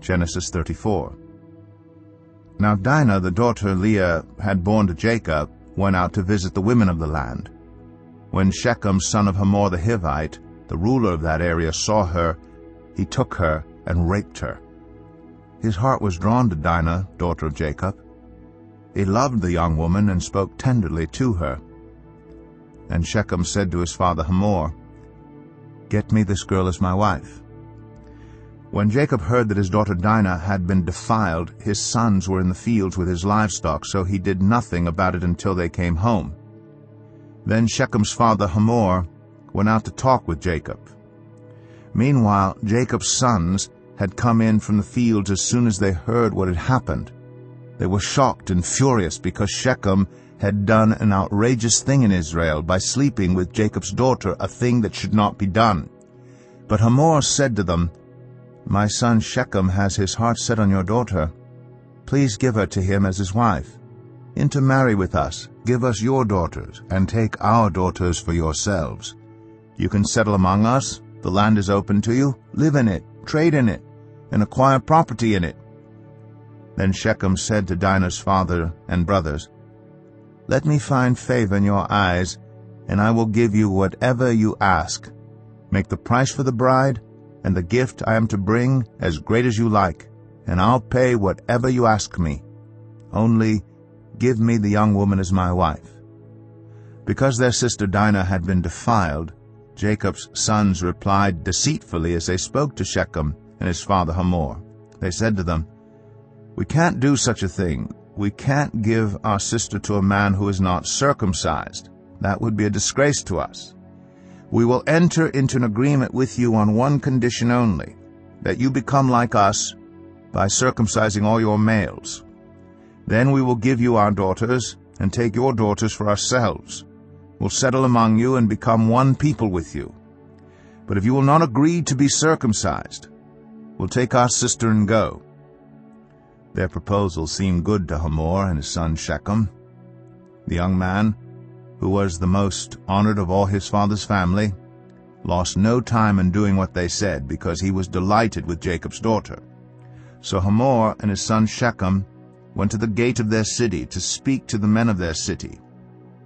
Genesis 34. Now Dinah, the daughter Leah had borne to Jacob, went out to visit the women of the land. When Shechem, son of Hamor the Hivite, the ruler of that area, saw her, he took her and raped her. His heart was drawn to Dinah, daughter of Jacob. He loved the young woman and spoke tenderly to her. And Shechem said to his father Hamor, "Get me this girl as my wife." When Jacob heard that his daughter Dinah had been defiled, his sons were in the fields with his livestock, so he did nothing about it until they came home. Then Shechem's father Hamor went out to talk with Jacob. Meanwhile, Jacob's sons had come in from the fields as soon as they heard what had happened. They were shocked and furious because Shechem had done an outrageous thing in Israel by sleeping with Jacob's daughter, a thing that should not be done. But Hamor said to them, "My son Shechem has his heart set on your daughter. Please give her to him as his wife. Intermarry with us, give us your daughters, and take our daughters for yourselves. You can settle among us, the land is open to you, live in it, trade in it, and acquire property in it." Then Shechem said to Dinah's father and brothers, "Let me find favor in your eyes, and I will give you whatever you ask. Make the price for the bride and the gift I am to bring as great as you like, and I'll pay whatever you ask me. Only give me the young woman as my wife." Because their sister Dinah had been defiled, Jacob's sons replied deceitfully as they spoke to Shechem and his father Hamor. They said to them, "We can't do such a thing. We can't give our sister to a man who is not circumcised. That would be a disgrace to us. We will enter into an agreement with you on one condition only, that you become like us by circumcising all your males. Then we will give you our daughters and take your daughters for ourselves. We'll settle among you and become one people with you. But if you will not agree to be circumcised, we'll take our sister and go." Their proposal seemed good to Hamor and his son Shechem. The young man, who was the most honored of all his father's family, lost no time in doing what they said, because he was delighted with Jacob's daughter. So Hamor and his son Shechem went to the gate of their city to speak to the men of their city.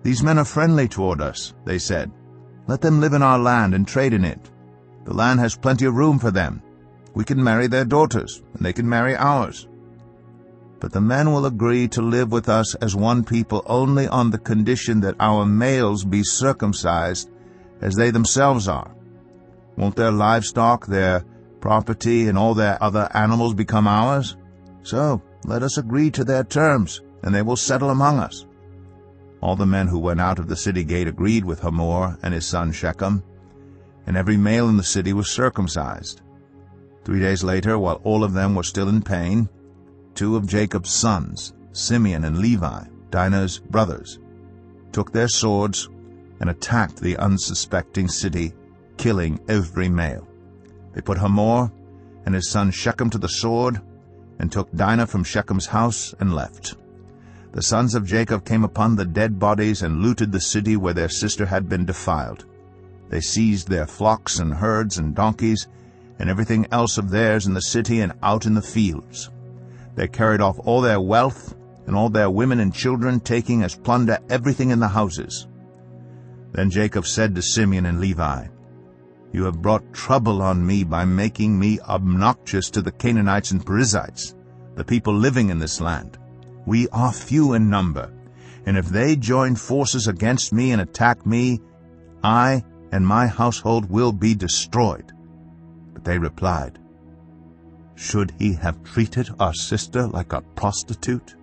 "These men are friendly toward us," they said. "Let them live in our land and trade in it. The land has plenty of room for them. We can marry their daughters, and they can marry ours. But the men will agree to live with us as one people only on the condition that our males be circumcised as they themselves are. Won't their livestock, their property, and all their other animals become ours? So let us agree to their terms, and they will settle among us." All the men who went out of the city gate agreed with Hamor and his son Shechem, and every male in the city was circumcised. 3 days later, while all of them were still in pain, 2 of Jacob's sons, Simeon and Levi, Dinah's brothers, took their swords and attacked the unsuspecting city, killing every male. They put Hamor and his son Shechem to the sword and took Dinah from Shechem's house and left. The sons of Jacob came upon the dead bodies and looted the city where their sister had been defiled. They seized their flocks and herds and donkeys and everything else of theirs in the city and out in the fields. They carried off all their wealth and all their women and children, taking as plunder everything in the houses. Then Jacob said to Simeon and Levi, "You have brought trouble on me by making me obnoxious to the Canaanites and Perizzites, the people living in this land. We are few in number, and if they join forces against me and attack me, I and my household will be destroyed." But they replied, "Should he have treated our sister like a prostitute?